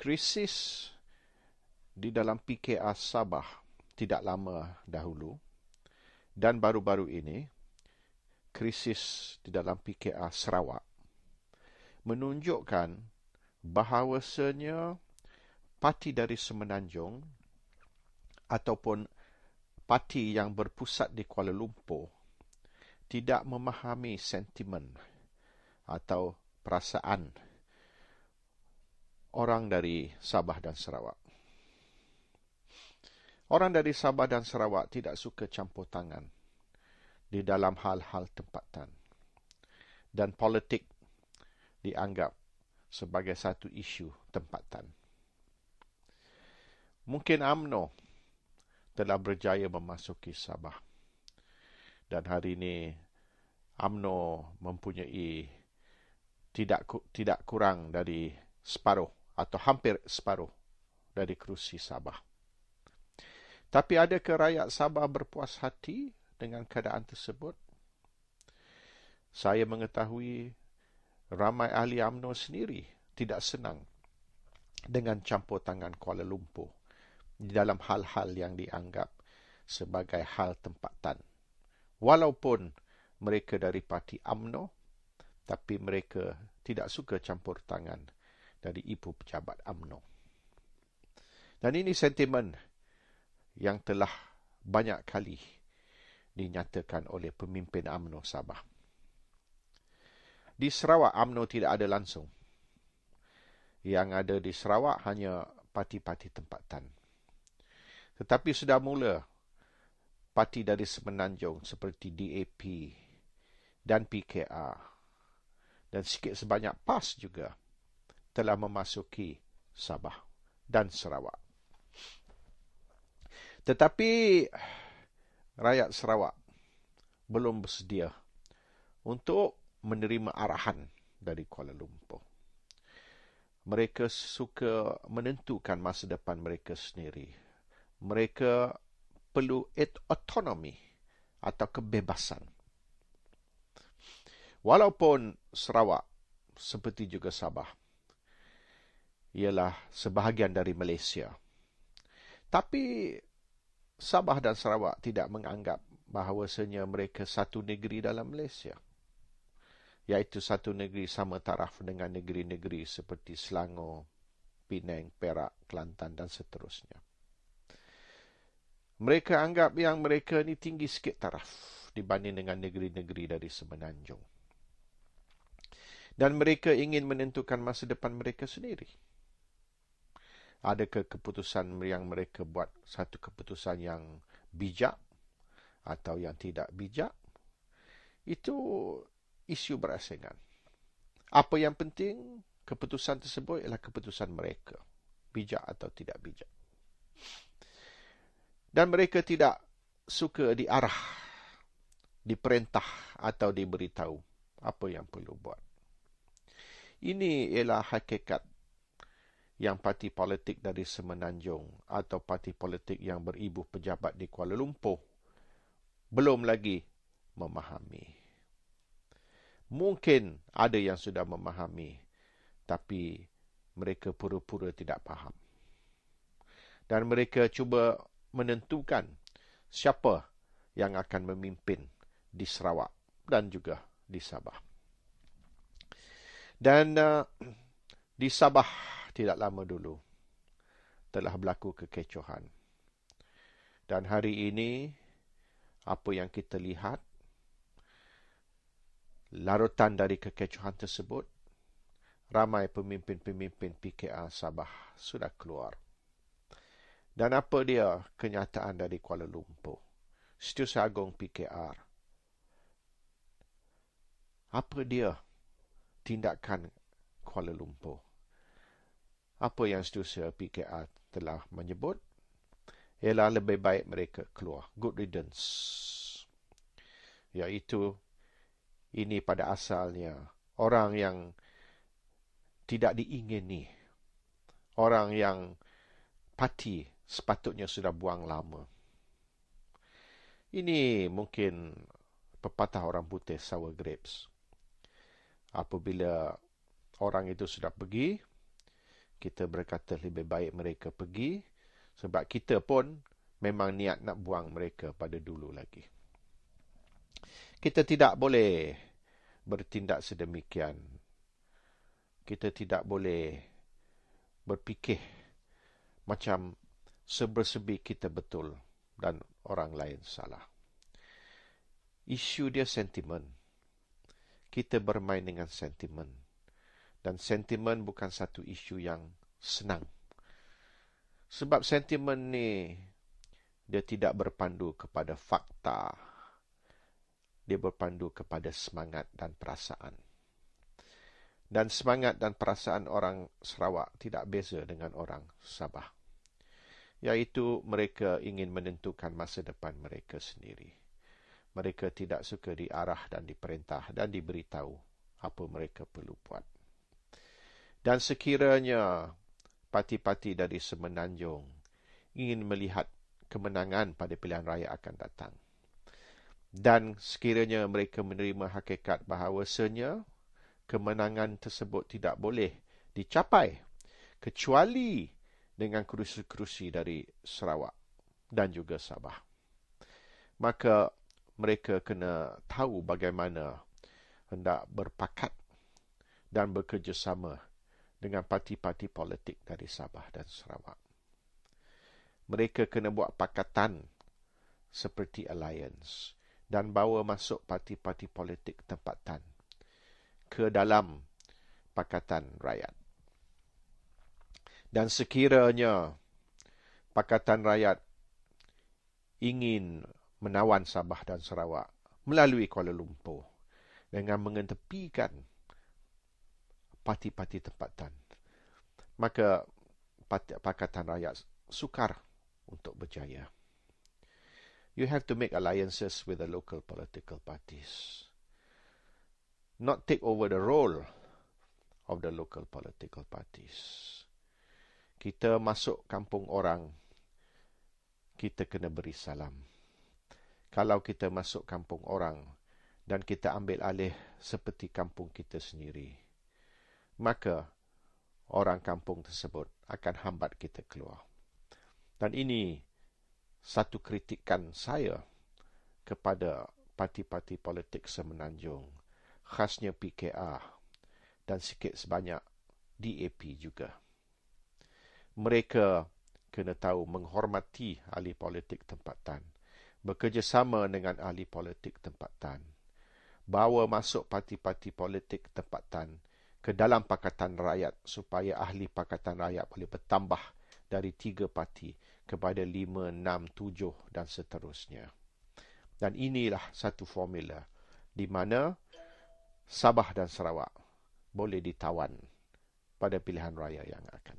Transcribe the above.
Krisis di dalam PKR Sabah tidak lama dahulu dan baru-baru ini krisis di dalam PKR Sarawak menunjukkan bahawasanya parti dari Semenanjung ataupun parti yang berpusat di Kuala Lumpur tidak memahami sentimen atau perasaan orang dari Sabah dan Sarawak. Orang dari Sabah dan Sarawak tidak suka campur tangan di dalam hal-hal tempatan. Dan politik dianggap sebagai satu isu tempatan. Mungkin UMNO telah berjaya memasuki Sabah. Dan hari ini UMNO mempunyai tidak kurang dari separuh atau hampir separuh dari kerusi Sabah. Tapi adakah rakyat Sabah berpuas hati dengan keadaan tersebut? Saya mengetahui ramai ahli UMNO sendiri tidak senang dengan campur tangan Kuala Lumpur di dalam hal-hal yang dianggap sebagai hal tempatan. Walaupun mereka dari parti UMNO, tapi mereka tidak suka campur tangan dari ibu pejabat UMNO. Dan ini sentimen yang telah banyak kali dinyatakan oleh pemimpin UMNO Sabah. Di Sarawak, UMNO tidak ada langsung. Yang ada di Sarawak hanya parti-parti tempatan. Tetapi sudah mula parti dari Semenanjung seperti DAP dan PKR dan sikit sebanyak PAS juga telah memasuki Sabah dan Sarawak. Tetapi rakyat Sarawak belum bersedia untuk menerima arahan dari Kuala Lumpur. Mereka suka menentukan masa depan mereka sendiri. Mereka perlu autonomi atau kebebasan. Walaupun Sarawak, seperti juga Sabah, ialah sebahagian dari Malaysia. Tapi Sabah dan Sarawak tidak menganggap bahawasanya mereka satu negeri dalam Malaysia, iaitu satu negeri sama taraf dengan negeri-negeri seperti Selangor, Penang, Perak, Kelantan dan seterusnya. Mereka anggap yang mereka ni tinggi sikit taraf dibanding dengan negeri-negeri dari Semenanjung. Dan mereka ingin menentukan masa depan mereka sendiri. Adakah keputusan yang mereka buat satu keputusan yang bijak atau yang tidak bijak? Itu isu berasingan. Apa yang penting, keputusan tersebut ialah keputusan mereka. Bijak atau tidak bijak. Dan mereka tidak suka diarah, diperintah atau diberitahu apa yang perlu buat. Ini ialah hakikat yang parti politik dari Semenanjung atau parti politik yang beribu pejabat di Kuala Lumpur belum lagi memahami. Mungkin ada yang sudah memahami, tapi mereka pura-pura tidak faham. Dan mereka cuba menentukan siapa yang akan memimpin di Sarawak dan juga di Sabah. Dan di Sabah tidak lama dulu telah berlaku kekecohan. Dan hari ini apa yang kita lihat, larutan dari kekecohan tersebut, ramai pemimpin-pemimpin PKR Sabah sudah keluar. Dan apa dia kenyataan dari Kuala Lumpur? Setiausaha Agung PKR. Apa dia tindakan Kuala Lumpur? Apa yang Setiausaha PKR telah menyebut? Ialah lebih baik mereka keluar. Good riddance. Iaitu ini pada asalnya orang yang tidak diingini. Orang yang parti sepatutnya sudah buang lama. Ini mungkin pepatah orang putih, sour grapes. Apabila orang itu sudah pergi, kita berkata lebih baik mereka pergi, sebab kita pun memang niat nak buang mereka pada dulu lagi. Kita tidak boleh bertindak sedemikian. Kita tidak boleh berfikir macam sebersebi kita betul dan orang lain salah. Isu dia sentimen. Kita bermain dengan sentimen. Dan sentimen bukan satu isu yang senang. Sebab sentimen ni, dia tidak berpandu kepada fakta. Dia berpandu kepada semangat dan perasaan. Dan semangat dan perasaan orang Sarawak tidak beza dengan orang Sabah. Iaitu mereka ingin menentukan masa depan mereka sendiri. Mereka tidak suka diarah dan diperintah dan diberitahu apa mereka perlu buat. Dan sekiranya parti-parti dari Semenanjung ingin melihat kemenangan pada pilihan raya akan datang, dan sekiranya mereka menerima hakikat bahawasanya kemenangan tersebut tidak boleh dicapai kecuali dengan kerusi-kerusi dari Sarawak dan juga Sabah, maka mereka kena tahu bagaimana hendak berpakat dan bekerjasama dengan parti-parti politik dari Sabah dan Sarawak. Mereka kena buat pakatan seperti alliance dan bawa masuk parti-parti politik tempatan ke dalam Pakatan Rakyat. Dan sekiranya Pakatan Rakyat ingin menawan Sabah dan Sarawak melalui Kuala Lumpur dengan mengetepikan parti-parti tempatan, maka Pakatan Rakyat sukar untuk berjaya. You have to make alliances with the local political parties. Not take over the role of the local political parties. Kita masuk kampung orang, kita kena beri salam. Kalau kita masuk kampung orang dan kita ambil alih seperti kampung kita sendiri, maka orang kampung tersebut akan hambat kita keluar. Dan ini satu kritikan saya kepada parti-parti politik Semenanjung, khasnya PKR dan sikit sebanyak DAP juga. Mereka kena tahu menghormati ahli politik tempatan, bekerjasama dengan ahli politik tempatan, bawa masuk parti-parti politik tempatan ke dalam Pakatan Rakyat supaya ahli Pakatan Rakyat boleh bertambah dari 3 parti kepada 5, 6, 7 dan seterusnya. Dan inilah satu formula di mana Sabah dan Sarawak boleh ditawan pada pilihan raya yang akan